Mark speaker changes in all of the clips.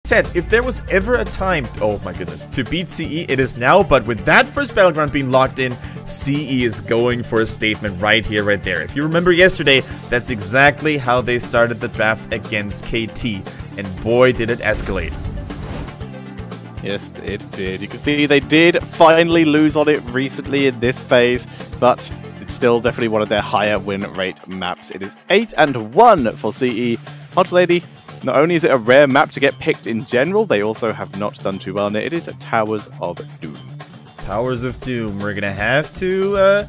Speaker 1: Said, if there was ever a time, oh my goodness, to beat CE, it is now. But with that first battleground being locked in, CE is going for a statement right here, right there. If you remember yesterday, that's exactly how they started the draft against KT. And boy, did it escalate.
Speaker 2: Yes, it did. You can see they did finally lose on it recently in this phase, but it's still definitely one of their higher win rate maps. It is 8-1 for CE. HotsLady, not only is it a rare map to get picked in general, they also have not done too well in it. It is Towers of Doom.
Speaker 1: Towers of Doom. We're gonna have to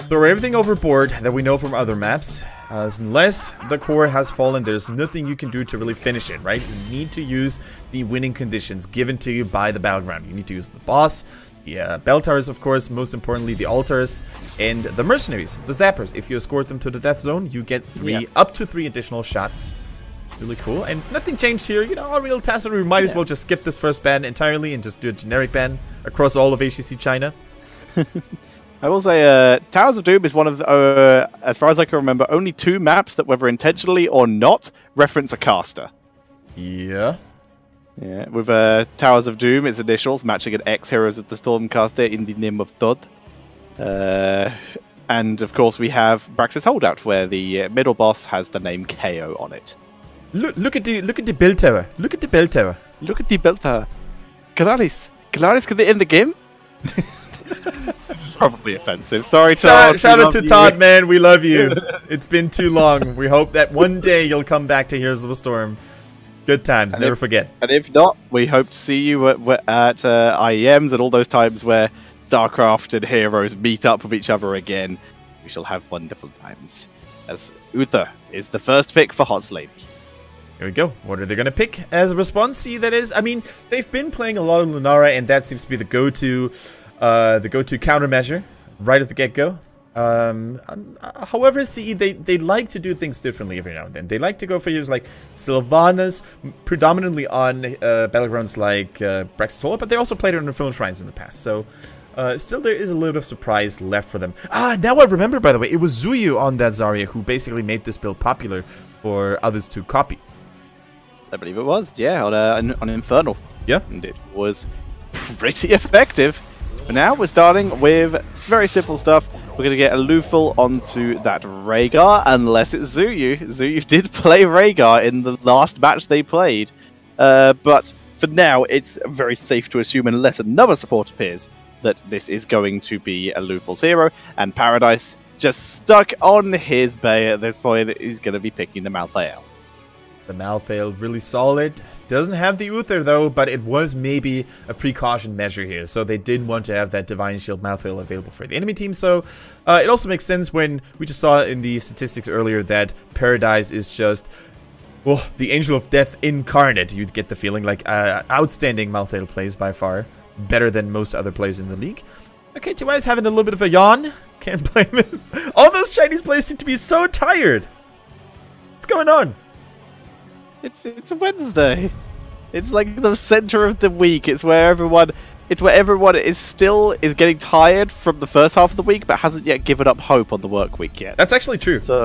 Speaker 1: throw everything overboard that we know from other maps. Unless the core has fallen, there's nothing you can do to really finish it, right? You need to use the winning conditions given to you by the battleground. You need to use the boss, the bell towers, of course, most importantly the altars, and the mercenaries, the zappers. If you escort them to the death zone, you get up to 3 additional shots. Really cool, and nothing changed here. You know, our real tacit, we might as well just skip this first ban entirely and just do a generic ban across all of HGC China.
Speaker 2: I will say, Towers of Doom is one of, as far as I can remember, only 2 maps that, whether intentionally or not, reference a caster.
Speaker 1: Yeah.
Speaker 2: Yeah, with Towers of Doom, its initials matching an ex-Heroes of the Stormcaster in the name of Todd. And, of course, we have Brax's Holdout, where the middle boss has the name KO on it.
Speaker 1: Look at the bell tower. Look at the bell tower.
Speaker 2: Look at the bell tower. Galaris, can they end the game? Probably offensive. Sorry, Todd.
Speaker 1: Shout out to Todd, man. We love you. It's been too long. We hope that one day you'll come back to Heroes of the Storm. Good times. Never forget.
Speaker 2: And if not, we hope to see you at IEMs and all those times where StarCraft and Heroes meet up with each other again. We shall have wonderful times. As Uther is the first pick for HotsLady.
Speaker 1: Here we go. What are they going to pick as a response? See, that is, I mean, they've been playing a lot of Lunara, and that seems to be the go-to countermeasure right at the get-go. However, CE, they like to do things differently every now and then. They like to go for heroes like Sylvanas, predominantly on battlegrounds like Brax's Solar, but they also played it on Infernal Shrines in the past. So, still there is a little bit of surprise left for them. Ah, now I remember, by the way, it was Zuyu on that Zarya who basically made this build popular for others to copy.
Speaker 2: I believe it was, yeah, on Infernal.
Speaker 1: Yeah.
Speaker 2: And it was pretty effective. But now we're starting with very simple stuff. We're going to get a Luful onto that Rhaegar, unless it's Zuyu. Zuyu did play Rhaegar in the last match they played. But for now, it's very safe to assume, unless another support appears, that this is going to be a Luful's hero. And Paradise, just stuck on his bay at this point, is going to be picking the Malthael.
Speaker 1: The Malthael, really solid. Doesn't have the Uther though, but it was maybe a precaution measure here. So they did want to have that Divine Shield Malthael available for the enemy team. So it also makes sense when we just saw in the statistics earlier that Paradise is just, well, the Angel of Death incarnate. You'd get the feeling like outstanding Malthael plays by far. Better than most other players in the league. Okay, TY is having a little bit of a yawn. Can't blame him. All those Chinese players seem to be so tired. What's going on?
Speaker 2: It's a Wednesday. It's like the center of the week. It's where everyone is getting tired from the first half of the week, but hasn't yet given up hope on the work week yet.
Speaker 1: That's actually true.
Speaker 2: So,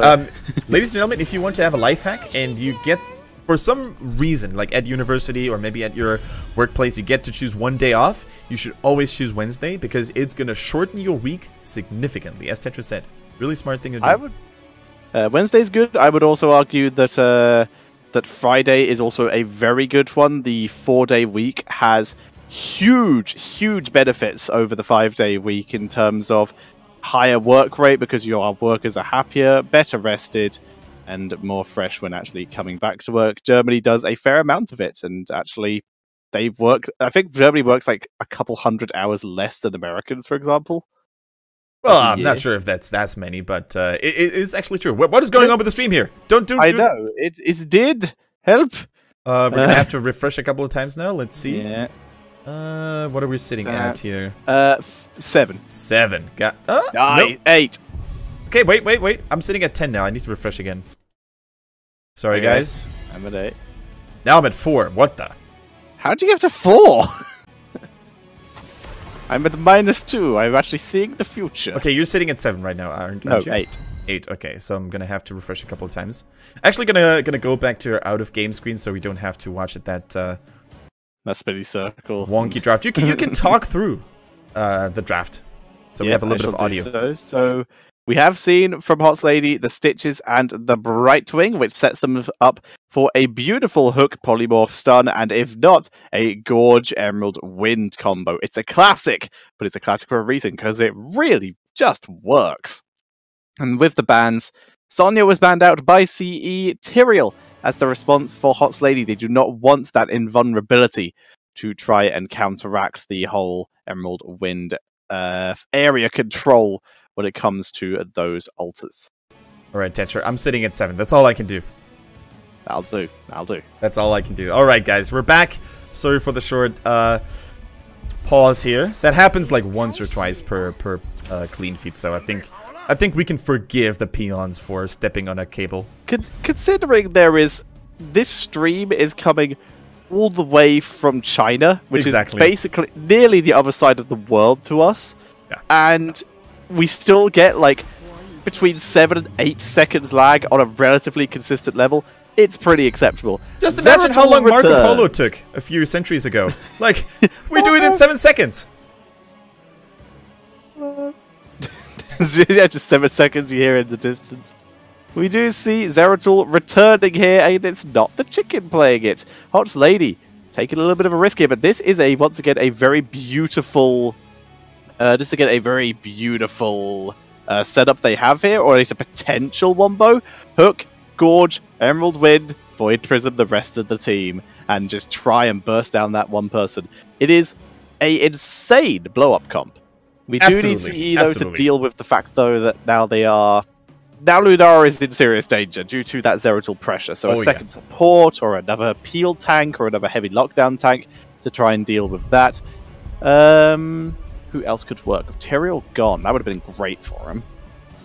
Speaker 1: ladies and gentlemen, if you want to have a life hack and you get, for some reason, like at university or maybe at your workplace, you get to choose one day off, you should always choose Wednesday because it's going to shorten your week significantly, as Tetra said. Really smart thing to do.
Speaker 2: Wednesday's good. I would also argue that that Friday is also a very good one. The 4-day week has huge benefits over the 5-day week in terms of higher work rate because your workers are happier, better rested, and more fresh when actually coming back to work. Germany does a fair amount of it, and actually they work. I think Germany works like a couple hundred hours less than Americans, for example.
Speaker 1: Well, I'm not sure if that's many, but it is actually true. What is going on with the stream here?
Speaker 2: I know. It did. Help.
Speaker 1: We're going to have to refresh a couple of times now. Let's see.
Speaker 2: Yeah.
Speaker 1: What are we sitting at here?
Speaker 2: 7.
Speaker 1: 7. Got...
Speaker 2: nope. 8.
Speaker 1: Okay, wait. I'm sitting at 10 now. I need to refresh again. Sorry, guys.
Speaker 2: I'm at 8.
Speaker 1: Now I'm at 4. What the?
Speaker 2: How'd you get to 4? I'm at -2. I'm actually seeing the future.
Speaker 1: Okay, you're sitting at 7 right now, aren't you?
Speaker 2: 8.
Speaker 1: 8. Okay, so I'm gonna have to refresh a couple of times. Actually, gonna go back to our out of game screen so we don't have to watch it that
Speaker 2: That spinny circle.
Speaker 1: Wonky draft. You can talk through the draft. So we have a little bit of audio.
Speaker 2: So we have seen from HotsLady the Stitches and the Brightwing, which sets them up for a beautiful hook polymorph stun, and if not, a Gorge Emerald Wind combo. It's a classic, but it's a classic for a reason, because it really just works. And with the bans, Sonya was banned out by CE Tyrael as the response for HotsLady. They do not want that invulnerability to try and counteract the whole Emerald Wind area control when it comes to those altars.
Speaker 1: Alright, Tetra, I'm sitting at 7. That's all I can do.
Speaker 2: That'll do. That'll do.
Speaker 1: That's all I can do. Alright, guys, we're back. Sorry for the short pause here. That happens like once or twice per clean feed, so I think we can forgive the peons for stepping on a cable.
Speaker 2: Considering this stream is coming all the way from China, which is basically nearly the other side of the world to us, and we still get like between 7 and 8 seconds lag on a relatively consistent level. It's pretty acceptable.
Speaker 1: Just imagine how long Marco Polo took a few centuries ago. Like, we do it in 7 seconds.
Speaker 2: Yeah, just 7 seconds you hear in the distance. We do see Zeratul returning here, and it's not the chicken playing it. HotsLady taking a little bit of a risk here, but this is once again a very beautiful setup they have here, or at least a potential wombo. Hook, Gorge, Emerald Wind, Void Prism, the rest of the team, and just try and burst down that one person. It is a insane blow-up comp. We do need CE, though, to deal with the fact, though, that now Lunara is in serious danger due to that Zeratul pressure. So a second support, or another peel tank, or another heavy lockdown tank to try and deal with that. Who else could work? If Tyrael gone, that would have been great for him.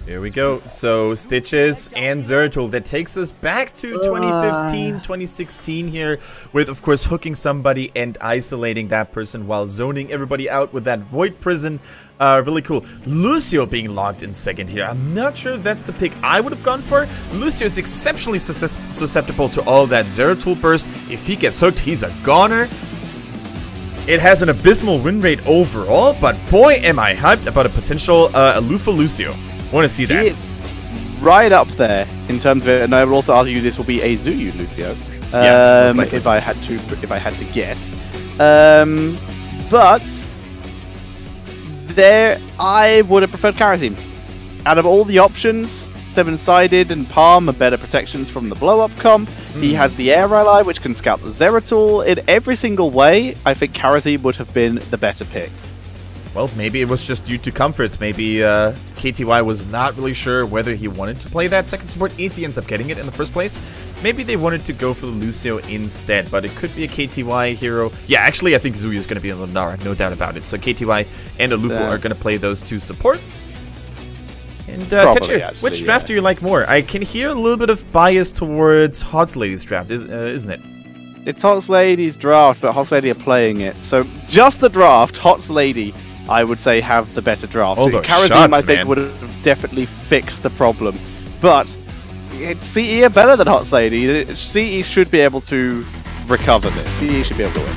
Speaker 1: Here we go. So Stitches and Zeratul. That takes us back to 2015, 2016 here, with of course hooking somebody and isolating that person while zoning everybody out with that Void Prison. Really cool. Lucio being logged in second here. I'm not sure if that's the pick I would have gone for. Lucio is exceptionally susceptible to all that Zeratul burst. If he gets hooked, he's a goner. It has an abysmal win rate overall, but boy am I hyped about a potential Lufa Lucio. Want to see that.
Speaker 2: He is right up there in terms of it, and I would also argue this will be a Zuyu Lucio. If I had to guess. But I would have preferred Karazim. Out of all the options, 7-sided and Palm are better protections from the blow-up comp. He has the Air Ally, which can scout the Zeratul. In every single way, I think Karazim would have been the better pick.
Speaker 1: Well, maybe it was just due to comforts. Maybe KTY was not really sure whether he wanted to play that second support if he ends up getting it in the first place. Maybe they wanted to go for the Lucio instead, but it could be a KTY hero. Yeah, actually, I think Zuyu is going to be in Lunara, no doubt about it. So KTY and Alufu are going to play those two supports. And Tetra, which draft do you like more? I can hear a little bit of bias towards HotsLady's draft, isn't it?
Speaker 2: It's HotsLady's draft, but HotsLady are playing it. So just the draft, HotsLady, I would say, have the better draft. Karazim, I think, would have definitely fixed the problem. But CE are better than HotsLady. CE should be able to recover this. CE should be able to win.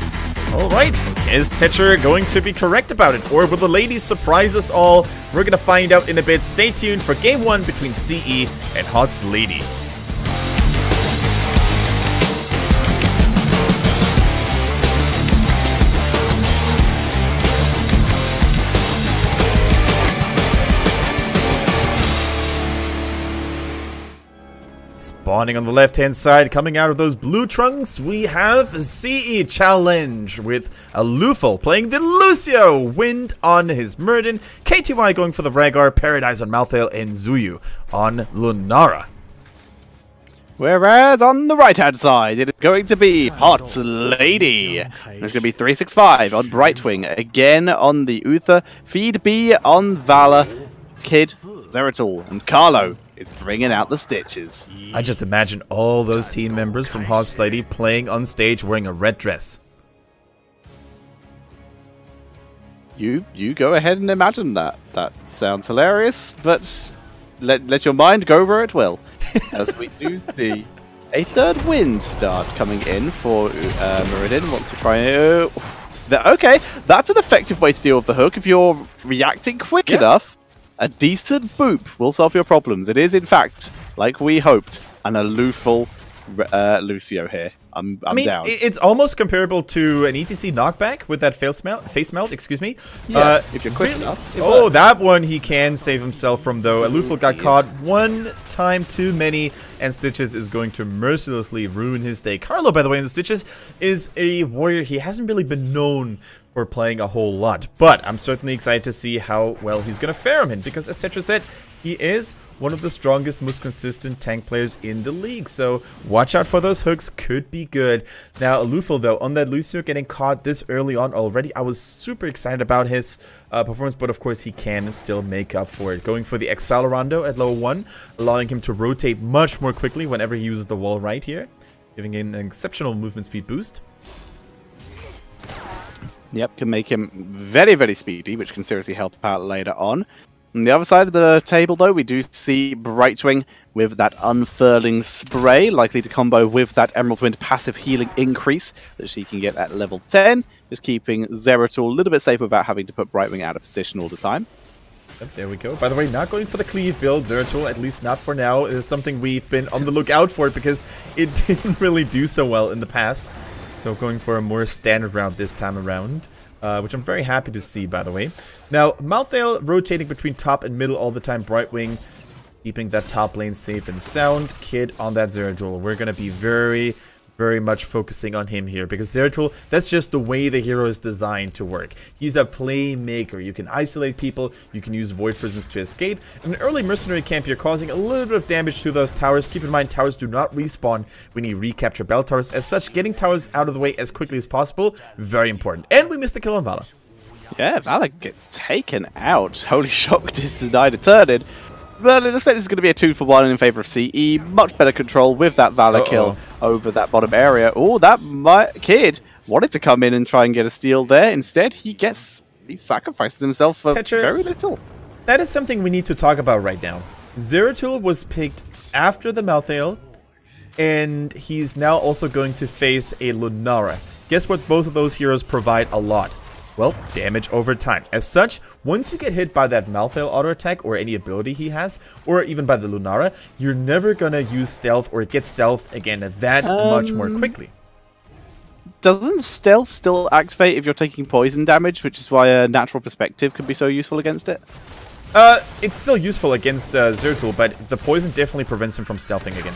Speaker 1: Alright, is Tetra going to be correct about it? Or will the ladies surprise us all? We're going to find out in a bit. Stay tuned for Game 1 between CE and HotsLady. Spawning on the left-hand side, coming out of those blue trunks, we have CE Challenge with Alufal playing the Lucio, Wind on his Murden, KTY going for the Rhaegar, Paradise on Malthael, and Zuyu on Lunara.
Speaker 2: Whereas on the right-hand side, it is going to be HotsLady. It's going to be 365 on Brightwing, again on the Uther, Feed B on Valor, Kid, Zeratul, and Carlo is bringing out the Stitches.
Speaker 1: I just imagine all those team members from HotsLady playing on stage wearing a red dress.
Speaker 2: You go ahead and imagine that. That sounds hilarious, but let your mind go where it will, as we do see A third wind start coming in for Muradin. Wants to try. Okay, that's an effective way to deal with the hook. If you're reacting quick enough, a decent boop will solve your problems. It is, in fact, like we hoped, an alooful Lucio here. I mean, down.
Speaker 1: It's almost comparable to an ETC knockback with that face melt, excuse me.
Speaker 2: Yeah, if you're quick enough.
Speaker 1: Oh, that one he can save himself from, though. Alooful got caught one time too many, and Stitches is going to mercilessly ruin his day. Carlo, by the way, in the Stitches is a warrior. He hasn't really been known for playing a whole lot, but I'm certainly excited to see how well he's going to fare him in, because as Tetra said, he is one of the strongest, most consistent tank players in the league. So watch out for those hooks. Could be good. Now, Alooful, though, on that Lucio getting caught this early on already, I was super excited about his performance, but of course he can still make up for it. Going for the Accelerando at level 1, allowing him to rotate much more quickly whenever he uses the wall right here, giving him an exceptional movement speed boost.
Speaker 2: Yep, can make him very, very speedy, which can seriously help out later on. On the other side of the table, though, we do see Brightwing with that Unfurling Spray, likely to combo with that Emerald Wind passive healing increase that she can get at level 10, just keeping Zeratul a little bit safe without having to put Brightwing out of position all the time.
Speaker 1: Yep, there we go. By the way, not going for the cleave build, Zeratul, at least not for now, is something we've been on the lookout for because it didn't really do so well in the past. So going for a more standard route this time around. Which I'm very happy to see, by the way. Now, Malthael rotating between top and middle all the time. Brightwing keeping that top lane safe and sound. Kid on that Zeratul. We're going to be very, very much focusing on him here, because Zeratul, that's just the way the hero is designed to work. He's a playmaker. You can isolate people, you can use Void Prisons to escape. In an early mercenary camp, you're causing a little bit of damage to those towers. Keep in mind, towers do not respawn when you recapture bell towers. As such, getting towers out of the way as quickly as possible, very important. And we missed the kill on Vala.
Speaker 2: Yeah, Vala gets taken out. Holy Shock is denied a turn in. But it looks like this is going to be a 2-for-1 in favor of CE. Much better control with that Valor kill over that bottom area. Oh, that kid wanted to come in and try and get a steal there. Instead, he sacrifices himself for very little.
Speaker 1: That is something we need to talk about right now. Zeratul was picked after the Malthael, and he's now also going to face a Lunara. Guess what both of those heroes provide a lot? Well, damage over time. As such, once you get hit by that Malthael auto attack or any ability he has, or even by the Lunara, you're never gonna use stealth or get stealth again that much more quickly.
Speaker 2: Doesn't stealth still activate if you're taking poison damage, which is why a natural perspective can be so useful against it?
Speaker 1: It's still useful against Zeratul, but the poison definitely prevents him from stealthing again.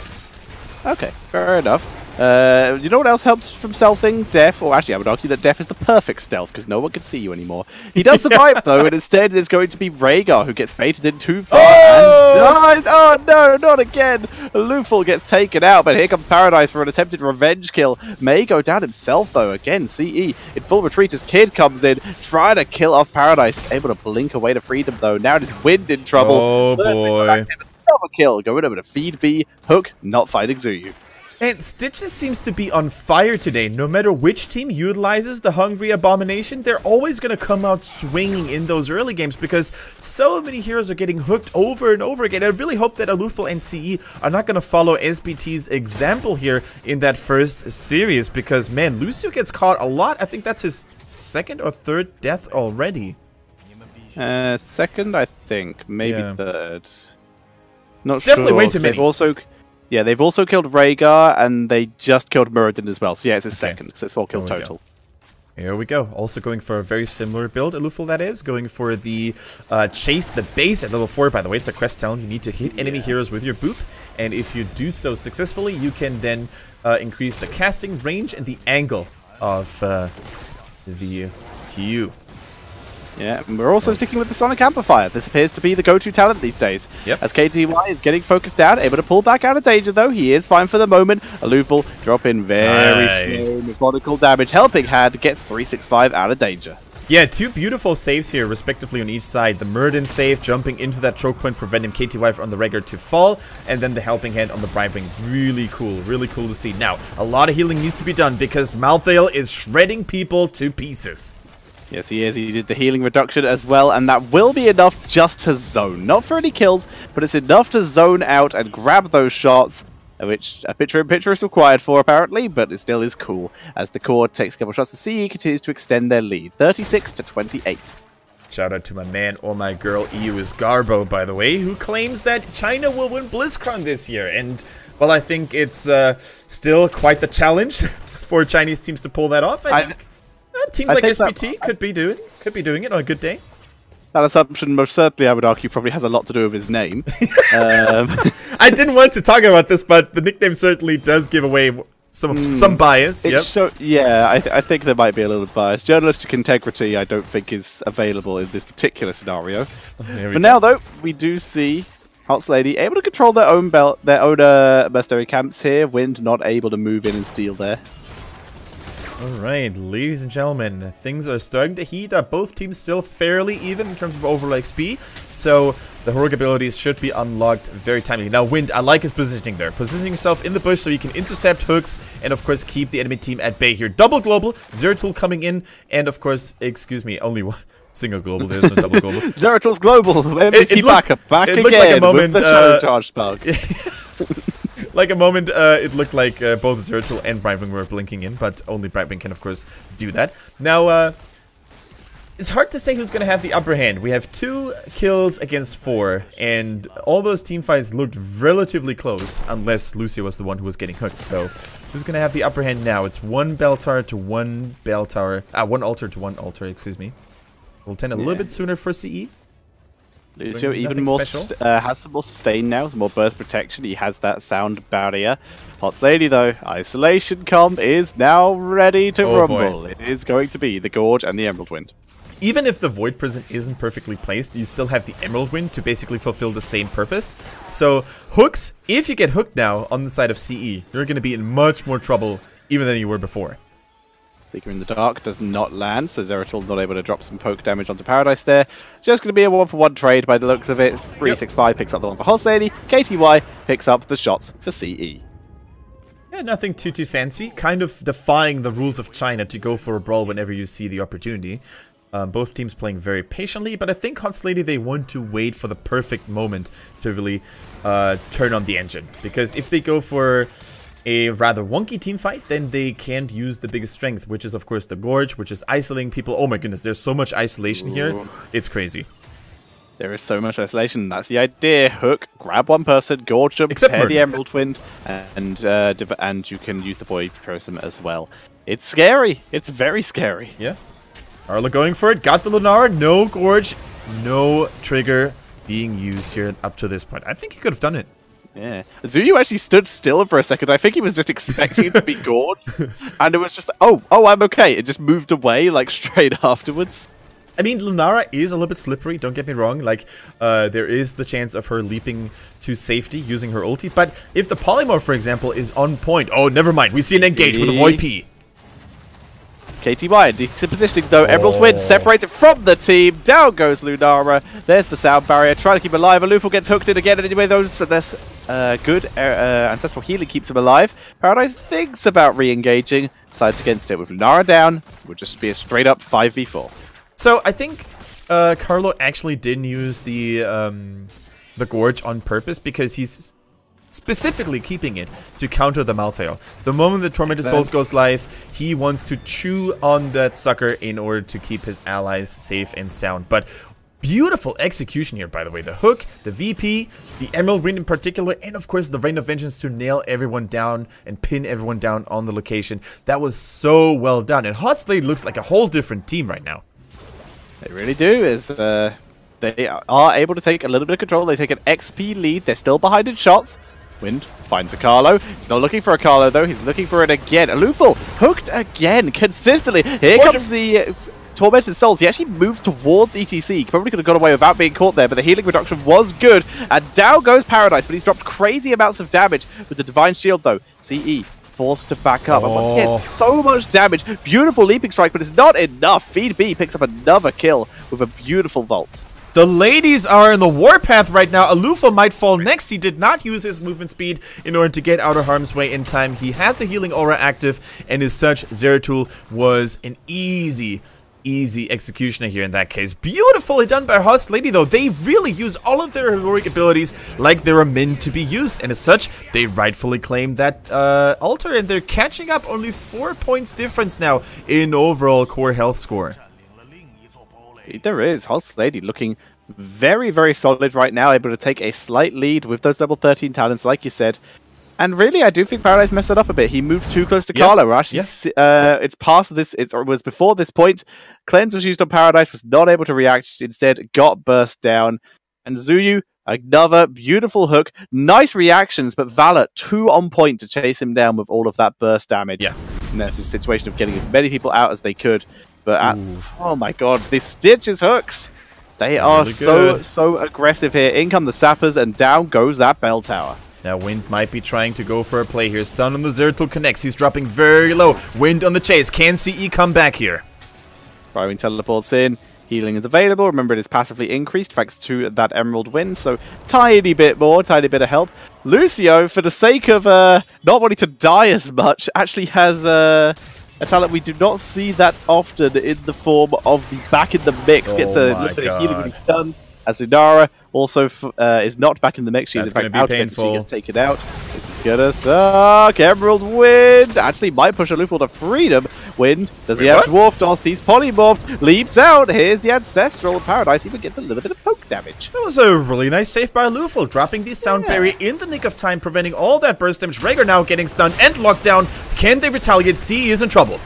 Speaker 2: Okay, fair enough. You know what else helps from stealthing? Death, or actually I would argue that Death is the perfect stealth because no one can see you anymore. He does survive though, and instead it's going to be Rhaegar who gets baited in too far and dies. Oh no, not again! Luful gets taken out, but here comes Paradise for an attempted revenge kill. May go down himself though. Again, CE in full retreat as Kid comes in, trying to kill off Paradise. Able to blink away to freedom though. Now it is Wind in trouble.
Speaker 1: Oh boy.
Speaker 2: Another kill, going over to Feed B, Hook, not fighting Zuyu.
Speaker 1: And Stitches seems to be on fire today. No matter which team utilizes the Hungry Abomination, they're always going to come out swinging in those early games because so many heroes are getting hooked over and over again. I really hope that Alufal and CE are not going to follow SBT's example here in that first series because, man, Lucio gets caught a lot. I think that's his second or third death already.
Speaker 2: Second, I think. Maybe third. Not
Speaker 1: it's definitely way too many.
Speaker 2: They've also killed Rhaegar, and they just killed Muradin as well. So yeah, it's his second, because it's 4 kills total.
Speaker 1: Here we go. Also going for a very similar build, Alufal that is. Going for the Chase the Base at level 4, by the way. It's a quest talent. You need to hit enemy heroes with your boop. And if you do so successfully, you can then increase the casting range and the angle of the Q.
Speaker 2: Yeah, and we're also sticking with the Sonic Amplifier. This appears to be the go-to talent these days.
Speaker 1: Yep.
Speaker 2: As KTY is getting focused down, able to pull back out of danger though. He is fine for the moment. Alufal drop in very slow, methodical damage. Helping Hand gets 365 out of danger.
Speaker 1: Yeah, 2 beautiful saves here, respectively, on each side. The Muradin save, jumping into that choke point, preventing KTY on the Rhaegar to fall, and then the Helping Hand on the Bribewing. Really cool to see. Now, a lot of healing needs to be done because Malthael is shredding people to pieces.
Speaker 2: Yes, he is. He did the healing reduction as well, and that will be enough just to zone. Not for any kills, but it's enough to zone out and grab those shots. which a picture-in-picture is required for, apparently, but it still is cool, as the core takes a couple shots. The CE continues to extend their lead, 36-28.
Speaker 1: Shout out to my man or my girl EU is Garbo, by the way, who claims that China will win BlizzCon this year. And, well, I think it's still quite the challenge for Chinese teams to pull that off. I think teams like SPT could be doing it on a good day.
Speaker 2: That assumption, most certainly, I would argue, probably has a lot to do with his name.
Speaker 1: I didn't want to talk about this, but the nickname certainly does give away some bias.
Speaker 2: Yeah, I think there might be a little bias. Journalistic integrity, I don't think, is available in this particular scenario. For now, though, we do see HotsLady able to control their own mercenary camps here. Wind not able to move in and steal there.
Speaker 1: Alright, ladies and gentlemen, things are starting to heat up. Both teams still fairly even in terms of overall XP, so the heroic abilities should be unlocked very timely. Now, Wind, I like his positioning there. Positioning himself in the bush so he can intercept hooks and, of course, keep the enemy team at bay here. Double global, Zeratul coming in, and, of course, excuse me, only one. Single global, there's no double global.
Speaker 2: Zeratul's global, MVP backup, back again
Speaker 1: like a moment,
Speaker 2: with the shadow charge bug.
Speaker 1: Like a moment, it looked like both Zeratul and Brightwing were blinking in, but only Brightwing can, of course, do that. Now, it's hard to say who's going to have the upper hand. We have 2 kills against 4, and all those team fights looked relatively close, unless Lucio was the one who was getting hooked. So, who's going to have the upper hand now? It's 1 bell tower to 1 bell tower, 1 altar to 1 altar, excuse me. We'll tend a little bit sooner for CE.
Speaker 2: Lucio even more has some more sustain now, some more burst protection. He has that sound barrier. HotsLady though, isolation comp is now ready to rumble. Boy. It is going to be the Gorge and the Emerald Wind.
Speaker 1: Even if the Void Prison isn't perfectly placed, you still have the Emerald Wind to basically fulfill the same purpose. So hooks, if you get hooked now on the side of CE, you're going to be in much more trouble even than you were before.
Speaker 2: Flicker in the Dark does not land, so Zeratul not able to drop some poke damage onto Paradise there. Just going to be a 1-for-1 trade by the looks of it. 365 picks up the one for HotsLady. KTY picks up the shots for CE.
Speaker 1: Yeah, nothing too fancy. Kind of defying the rules of China to go for a brawl whenever you see the opportunity. Both teams playing very patiently, but I think HotsLady, they want to wait for the perfect moment to really turn on the engine. Because if they go for a rather wonky team fight, then they can't use the biggest strength, which is of course the Gorge, which is isolating people. Oh my goodness, there's so much isolation here. It's crazy.
Speaker 2: There is so much isolation. That's the idea. Hook, grab one person, Gorge them, pair the Emerald Wind, and you can use the Void Prism as well. It's scary. It's very scary.
Speaker 1: Yeah. Arla going for it. Got the Lunara. No Gorge. No trigger being used here up to this point. I think he could have done it.
Speaker 2: Yeah. Zuyu actually stood still for a second. I think he was just expecting it to be Gorge. And it was just, oh, I'm okay. It just moved away, like, straight afterwards.
Speaker 1: I mean, Lunara is a little bit slippery, don't get me wrong. Like, there is the chance of her leaping to safety using her ulti. But if the Polymorph, for example, is on point... Oh, never mind. We see an engage with a Void P.
Speaker 2: KTY, decent positioning though. Emerald Wind separated from the team. Down goes Lunara. There's the sound barrier. Trying to keep alive. Alufal gets hooked in again. And anyway, there's good ancestral healing keeps him alive. Paradise thinks about re-engaging. Decides against it with Lunara down. It would just be a straight up 5v4.
Speaker 1: So I think Carlo actually didn't use the Gorge on purpose because he's specifically keeping it to counter the Malthael. The moment the Tormented Souls goes live, he wants to chew on that sucker in order to keep his allies safe and sound. But beautiful execution here, by the way. The hook, the VP, the Emerald Wind in particular, and of course the Rain of Vengeance to nail everyone down and pin everyone down on the location. That was so well done. And HotsLady looks like a whole different team right now.
Speaker 2: They really do. They are able to take a little bit of control. They take an XP lead. They're still behind in shots. Wind finds a Carlo. He's not looking for a Carlo though. He's looking for it again. Alufal hooked again consistently. Here comes the Tormented Souls. He actually moved towards ETC. He probably could have got away without being caught there, but the healing reduction was good. And down goes Paradise, but he's dropped crazy amounts of damage with the Divine Shield though. CE forced to back up. And once again, so much damage. Beautiful leaping strike, but it's not enough. Feed B picks up another kill with a beautiful vault.
Speaker 1: The ladies are in the warpath right now. Alufal might fall next. He did not use his movement speed in order to get out of harm's way in time. He had the healing aura active, and as such, Zeratul was an easy easy executioner here in that case. Beautifully done by HotsLady though. They really use all of their heroic abilities like they were meant to be used, and as such, they rightfully claim that altar, and they're catching up. Only 4 points difference now in overall core health score.
Speaker 2: There is. HotsLady looking very, very solid right now, able to take a slight lead with those level 13 talents, like you said. And really, I do think Paradise messed it up a bit. He moved too close to Carlo. We're actually, it's past this. It was before this point. Cleanse was used on Paradise, was not able to react. Instead, got burst down. And Zuyu, another beautiful hook. Nice reactions, but Valor too on point to chase him down with all of that burst damage.
Speaker 1: Yeah.
Speaker 2: And that's a situation of getting as many people out as they could. But oh my god, the Stitches hooks. They are
Speaker 1: really
Speaker 2: so aggressive here. In come the Sappers, and down goes that bell tower.
Speaker 1: Now Wind might be trying to go for a play here. Stun on the Zertul connects. He's dropping very low. Wind on the chase. Can CE come back here?
Speaker 2: Bribing teleports in. Healing is available. Remember, it is passively increased thanks to that Emerald Wind. So tiny bit more, tiny bit of help. Lucio, for the sake of not wanting to die as much, actually has a talent we do not see that often in the form of the back in the mix. Gets a little bit of healing when he's done. Azunara also is not back in the mix. She's in fact out of it. She gets taken out. This is gonna suck. Emerald Wind actually might push Aloof for the Freedom. Wind, does he have Dwarf Doss? He's polymorphed, leaps out. Here's the Ancestral Paradise. Even gets a little bit of poke damage.
Speaker 1: That was a really nice save by Alufal, dropping the Sound Barrier in the nick of time, preventing all that burst damage. Rhaegar now getting stunned and locked down. Can they retaliate? CE is in trouble.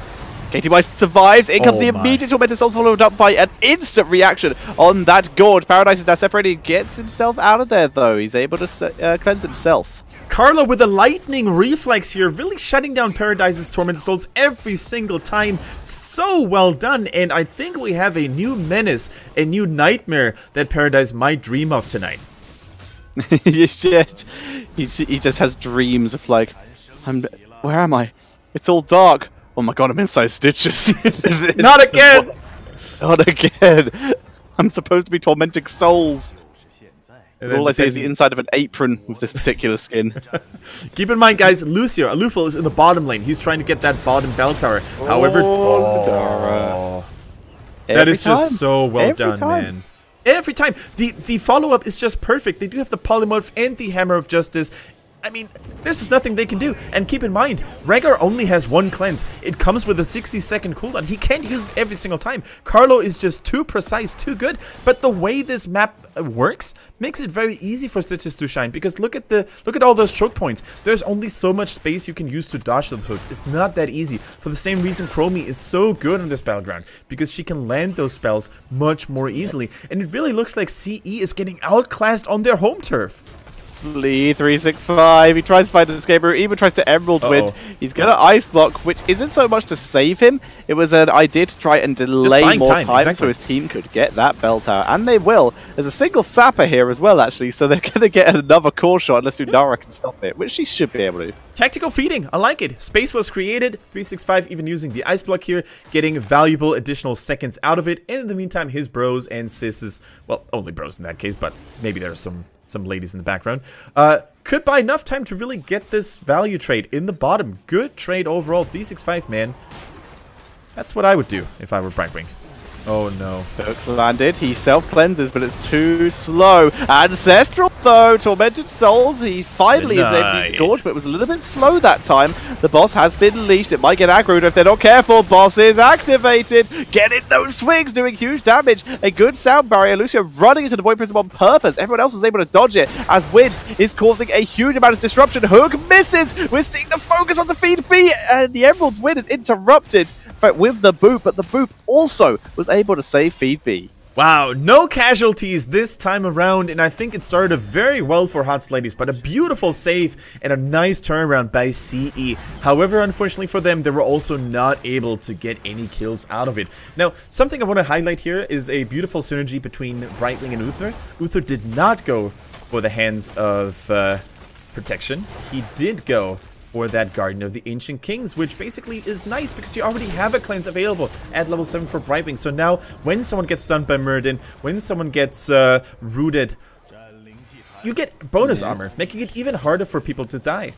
Speaker 2: KTY survives. In comes the immediate Tormented Soul, followed up by an instant reaction on that Gorge. Paradise is now separated. Gets himself out of there, though. He's able to cleanse himself.
Speaker 1: Carlo with a lightning reflex here, really shutting down Paradise's Tormented Souls every single time. So well done, and I think we have a new menace, a new nightmare that Paradise might dream of tonight.
Speaker 2: He just has dreams of like, where am I? It's all dark. Oh my god, I'm inside Stitches.
Speaker 1: Not again!
Speaker 2: Not again! I'm supposed to be tormenting souls. All I see is the inside of an apron with this particular skin.
Speaker 1: Keep in mind, guys, Lucio, Alufal is in the bottom lane. He's trying to get that bottom bell tower. However, that is just so well done, man. Every time. The follow-up is just perfect. They do have the polymorph and the Hammer of Justice. I mean, there's just nothing they can do. And keep in mind, Rhaegar only has one cleanse. It comes with a 60-second cooldown. He can't use it every single time. Carlo is just too precise, too good. But the way this map works makes it very easy for Stitches to shine. Because look at all those choke points. There's only so much space you can use to dodge the hooks. It's not that easy. For the same reason, Chromie is so good on this battleground, because she can land those spells much more easily. And it really looks like CE is getting outclassed on their home turf.
Speaker 2: Lee 365. He tries to find an escape route, even tries to Emerald Wind. He's got an Ice Block, which isn't so much to save him. It was an idea to try and delay more time so his team could get that bell tower. And they will. There's a single Sapper here as well, actually, so they're going to get another core shot unless Unara can stop it, which she should be able to.
Speaker 1: Tactical feeding, I like it. Space was created, 365 even using the Ice Block here, getting valuable additional seconds out of it. And in the meantime, his bros and sis's, well, only bros in that case, but maybe there are some ladies in the background, could buy enough time to really get this value trade in the bottom. Good trade overall. 365, man. That's what I would do if I were Brightwing. Oh no.
Speaker 2: Hooks landed. He self-cleanses, but it's too slow. Ancestral, though. Tormented Souls. He finally is able to use the Gorge, but it was a little bit slow that time. The boss has been leashed. It might get aggroed if they're not careful. Boss is activated. Getting those swings, doing huge damage. A good sound barrier. Lucio running into the Void Prism on purpose. Everyone else was able to dodge it, as Wind is causing a huge amount of disruption. Hook misses. We're seeing the focus on defeat B, and the Emerald Wind is interrupted with the boop, but the boop also was able to save Feed B.
Speaker 1: Wow, no casualties this time around, and I think it started very well for HotsLadies, but a beautiful save and a nice turnaround by CE. However, unfortunately for them, they were also not able to get any kills out of it. Now, something I want to highlight here is a beautiful synergy between Brightwing and Uther. Uther did not go for the Hands of Protection. He did go for that Garden of the Ancient Kings, which basically is nice because you already have a cleanse available at level 7 for Brightwing. So now, when someone gets stunned by Murden, when someone gets rooted, you get bonus armor, making it even harder for people to die.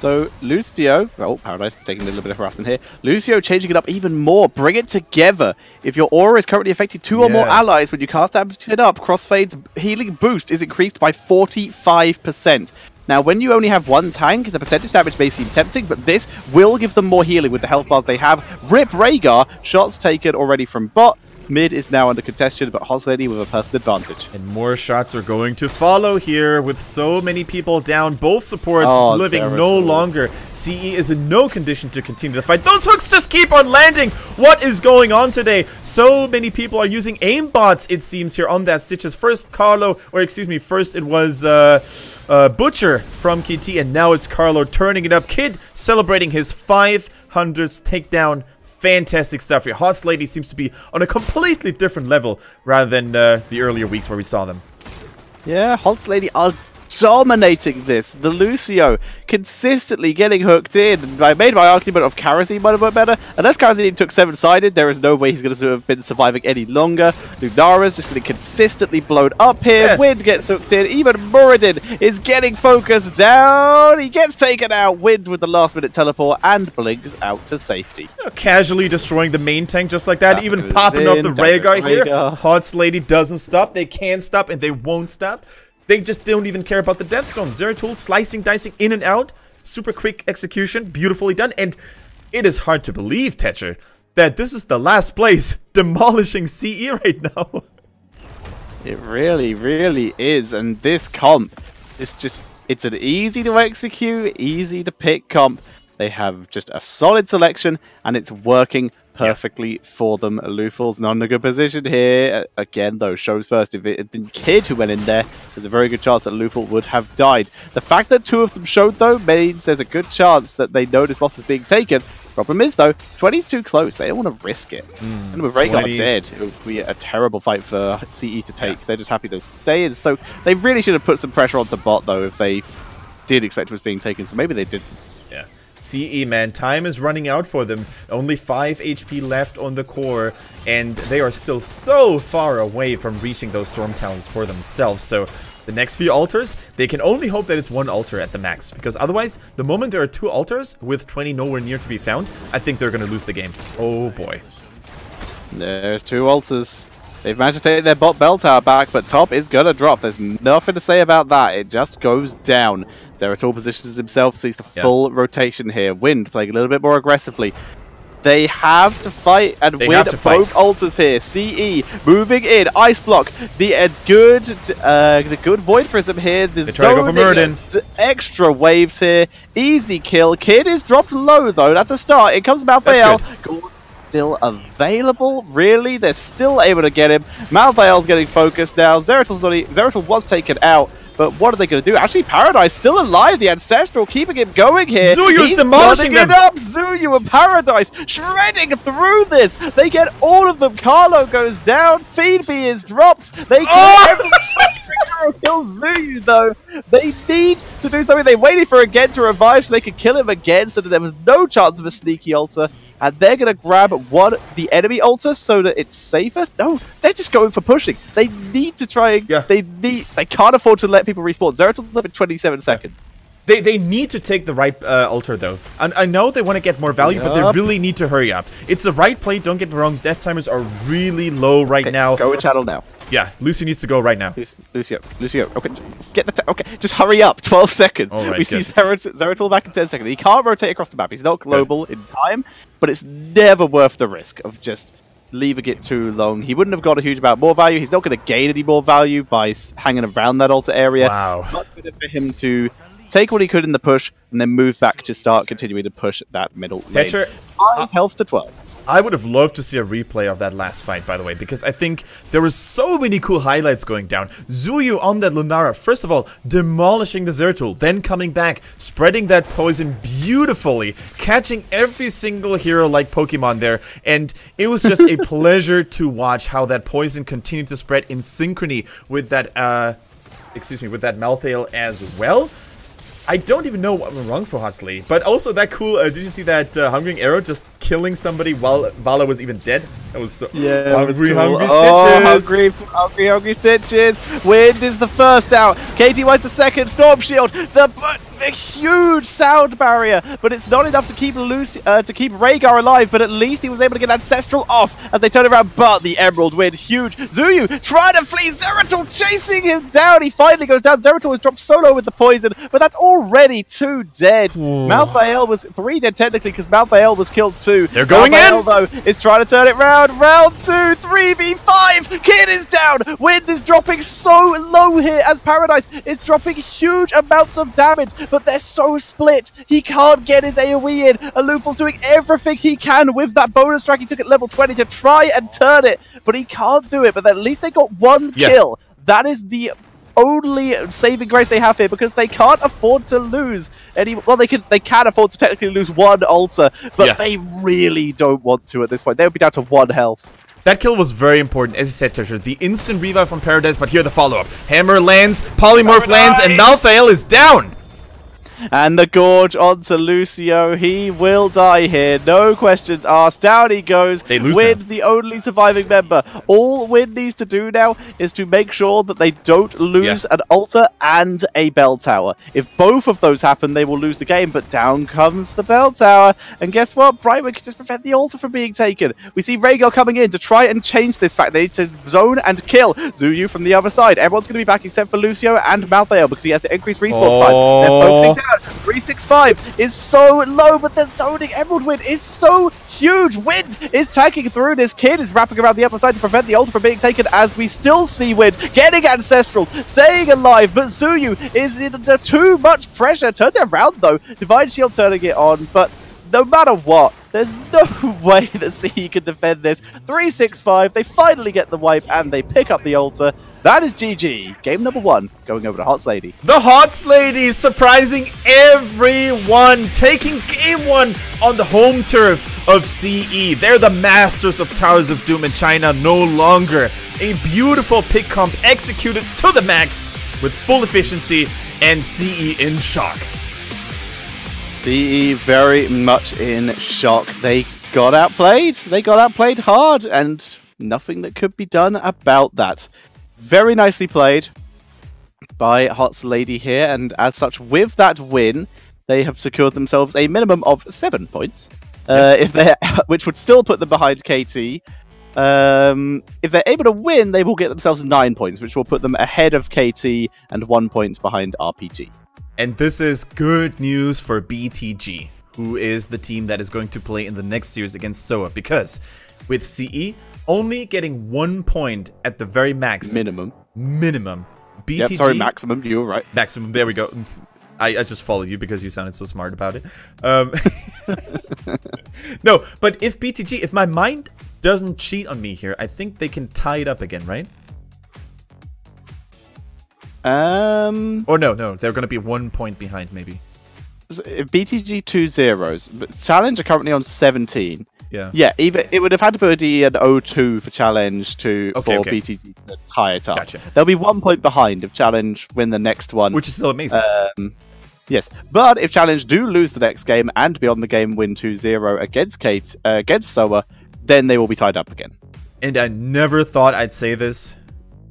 Speaker 2: So Lucio, oh, Paradise taking a little bit of harassment here. Lucio changing it up even more. Bring it together. If your aura is currently affecting 2 or more allies, when you cast it up, Crossfade's healing boost is increased by 45%. Now, when you only have 1 tank, the percentage damage may seem tempting, but this will give them more healing with the health bars they have. Rip Rhaegar, shots taken already from bot. Mid is now under contention, but HotsLady with a personal advantage.
Speaker 1: And more shots are going to follow here with so many people down. Both supports living no longer. CE is in no condition to continue the fight. Those hooks just keep on landing. What is going on today? So many people are using aimbots, it seems, here on that Stitches. First Carlo, or excuse me, first it was Butcher from KT, and now it's Carlo turning it up. Kid celebrating his 500th takedown. Fantastic stuff here. HotsLady seems to be on a completely different level rather than the earlier weeks where we saw them.
Speaker 2: Yeah, HotsLady are dominating this. The Lucio consistently getting hooked in. I made my argument of Karazin might have worked better. Unless Karazin took 7-sided, there is no way he's going to have been surviving any longer. Lunara's just getting consistently blown up here. Yeah. Wind gets hooked in. Even Muradin is getting focused down. He gets taken out. Wind with the last minute teleport and blinks out to safety.
Speaker 1: Casually destroying the main tank just like that. Even popping off the Rhaegar here. HotsLady doesn't stop. They can't stop and they won't stop. They just don't even care about the death zone. Zeratul slicing, dicing in and out. Super quick execution. Beautifully done. And it is hard to believe, Tetcher, that this is the last place demolishing CE right now.
Speaker 2: It really, really is. And this comp, it's an easy to execute, easy to pick comp. They have just a solid selection and it's working perfectly for them. Luful's not in a good position here. Again, though, shows first. If it had been Kid who went in there, there's a very good chance that Luful would have died. The fact that 2 of them showed, though, means there's a good chance that they know this boss is being taken. Problem is, though, 20's too close. They don't want to risk it. And with Rhaegar dead, it would be a terrible fight for CE to take. They're just happy to stay in. So they really should have put some pressure onto bot, though, if they did expect it was being taken. So maybe they didn't.
Speaker 1: Yeah. CE, man, time is running out for them. Only 5 HP left on the core, and they are still so far away from reaching those storm towns for themselves. So the next few altars, they can only hope that it's 1 altar at the max, because otherwise, the moment there are 2 altars with 20 nowhere near to be found, I think they're going to lose the game. Oh boy.
Speaker 2: There's 2 altars. They've managed to take their bot bell tower back, but top is going to drop. There's nothing to say about that. It just goes down. Zeratul positions himself, sees the full rotation here. Wind playing a little bit more aggressively. They have to fight and win both altars here. CE moving in. Ice block. The good Void Prism here. The zoning, extra waves here. Easy kill. Kid is dropped low, though. That's a start. It comes Malthael. Still available, really? They're still able to get him. Malthael's getting focused now. Zeratul was taken out, but what are they going to do? Actually, Paradise still alive. The Ancestral keeping him going here.
Speaker 1: Zuyu's demolishing them.
Speaker 2: Up. Zuyu and Paradise shredding through this. They get all of them. Carlo goes down. Feedbee is dropped. They kill Zuyu, though. They need to do something. They waited for again to revive so they could kill him again, so that there was no chance of a sneaky altar. And they're going to grab the enemy altar so that it's safer? No, they're just going for pushing. They need to try and... They can't afford to let people respawn. Zeratul's up in 27 seconds.
Speaker 1: They need to take the right altar, though. And I know they want to get more value, but they really need to hurry up. It's the right play, don't get me wrong. Death timers are really low right now.
Speaker 2: Go in channel now.
Speaker 1: Yeah, Lucio needs to go right now.
Speaker 2: Lucio. Okay, get the... Okay, just hurry up. 12 seconds.
Speaker 1: Right,
Speaker 2: we see Zeratul back in 10 seconds. He can't rotate across the map. He's not global in time, but it's never worth the risk of just leaving it too long. He wouldn't have got a huge amount more value. He's not going to gain any more value by hanging around that altar area.
Speaker 1: Wow.
Speaker 2: Much better for him to take what he could in the push and then move back to start continuing to push that middle lane.
Speaker 1: Tetcher,
Speaker 2: health to 12.
Speaker 1: I would have loved to see a replay of that last fight, by the way, because I think there were so many cool highlights going down. Zuyu on that Lunara, first of all, demolishing the Zeratul, then coming back, spreading that poison beautifully, catching every single hero-like Pokemon there, and it was just a pleasure to watch how that poison continued to spread in synchrony with that, with that Malthael as well. I don't even know what went wrong for HotsLady, but also that cool, did you see that Hungering Arrow just killing somebody while Vala was even dead? That was so
Speaker 2: hungry,
Speaker 1: hungry
Speaker 2: Stitches.
Speaker 1: Stitches.
Speaker 2: Hungry Stitches. Wind is the first out. KTY's the second. Storm Shield. The huge sound barrier, but it's not enough to keep Rhaegar alive. But at least he was able to get Ancestral off as they turn around. But the Emerald Wind, huge. Zuyu trying to flee. Zeratul chasing him down. He finally goes down. Zeratul was dropped solo with the poison, but that's already 2 dead. Malthael was 3 dead technically because Malthael was killed too.
Speaker 1: They're going
Speaker 2: Malthael,
Speaker 1: in.
Speaker 2: Though, is trying to turn it round. Round 2, 3v5. Kid is down. Wind is dropping so low here as Paradise is dropping huge amounts of damage. But they're so split. He can't get his AoE in. Alufal's doing everything he can with that bonus track he took at level 20 to try and turn it, but he can't do it. But at least they got 1 kill. That is the only saving grace they have here because they can't afford to lose any. Well, they can afford to technically lose 1 altar, but they really don't want to at this point. They would be down to 1 health.
Speaker 1: That kill was very important, as you said, Treasure. The instant revive from Paradise, but here the follow-up. Hammer lands, Polymorph lands, and Malthael is down!
Speaker 2: And the Gorge onto Lucio. He will die here. No questions asked. Down he goes.
Speaker 1: They lose
Speaker 2: Wind,
Speaker 1: him.
Speaker 2: the only surviving member. All Wind needs to do now is to make sure that they don't lose an altar and a bell tower. If both of those happen, they will lose the game. But down comes the bell tower. And guess what? Brightwood can just prevent the altar from being taken. We see Rhaegar coming in to try and change this fact. They need to zone and kill Zuyu from the other side. Everyone's going to be back except for Lucio and Malthael because he has the increased respawn time. They're focusing down. 365 is so low, but the zoning Emerald Wind is so huge. Wind is tagging through this. Kid is wrapping around the upper side to prevent the altar from being taken as we still see Wind getting Ancestral, staying alive, but Zuyu is under too much pressure. Turns it around though. Divine Shield turning it on, but no matter what, there's no way that CE can defend this. 365, they finally get the wipe and they pick up the altar. That is GG. Game number 1 going over to HotsLady.
Speaker 1: The HotsLady surprising everyone, taking game 1 on the home turf of CE. They're the masters of Towers of Doom in China no longer. A beautiful pick comp executed to the max with full efficiency and CE in shock.
Speaker 2: CE very much in shock. They got outplayed. They got outplayed hard, and nothing that could be done about that. Very nicely played by HotsLady here, and as such, with that win, they have secured themselves a minimum of 7 points, which would still put them behind KT. If they're able to win, they will get themselves 9 points, which will put them ahead of KT and 1 point behind RPG.
Speaker 1: And this is good news for BTG, who is the team that is going to play in the next series against SOA, because with CE only getting 1 point at the very max. Minimum. BTG.
Speaker 2: Yep, sorry, maximum. You were right.
Speaker 1: Maximum. There we go. I just followed you because you sounded so smart about it. No, but if BTG, if my mind doesn't cheat on me here, I think they can tie it up again, right? Or no, they're going to be 1 point behind, maybe.
Speaker 2: BTG 2-0s, but Challenge are currently on 17.
Speaker 1: Yeah.
Speaker 2: Yeah, it would have had to be an 0-2 for Challenge for BTG to tie it up.
Speaker 1: Gotcha.
Speaker 2: They'll be 1 point behind if Challenge win the next one.
Speaker 1: Which is still amazing.
Speaker 2: Yes, but if Challenge do lose the next game and beyond the game win 2-0 against SOA, then they will be tied up again.
Speaker 1: And I never thought I'd say this.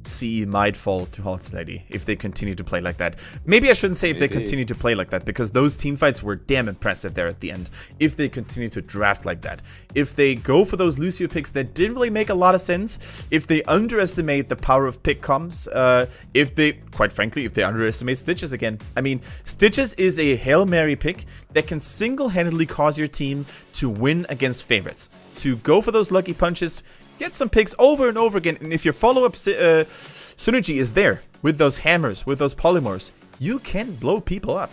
Speaker 1: CE might fall to HotsLady if they continue to play like that. Maybe I shouldn't say if they continue to play like that, because those team fights were damn impressive there at the end. If they continue to draft like that. If they go for those Lucio picks that didn't really make a lot of sense. If they underestimate the power of pick comps. If they, quite frankly, if they underestimate Stitches again. I mean, Stitches is a Hail Mary pick that can single-handedly cause your team to win against favorites. To go for those lucky punches, get some picks over and over again, and if your follow-up synergy is there, with those hammers, with those polymorphs, you can blow people up.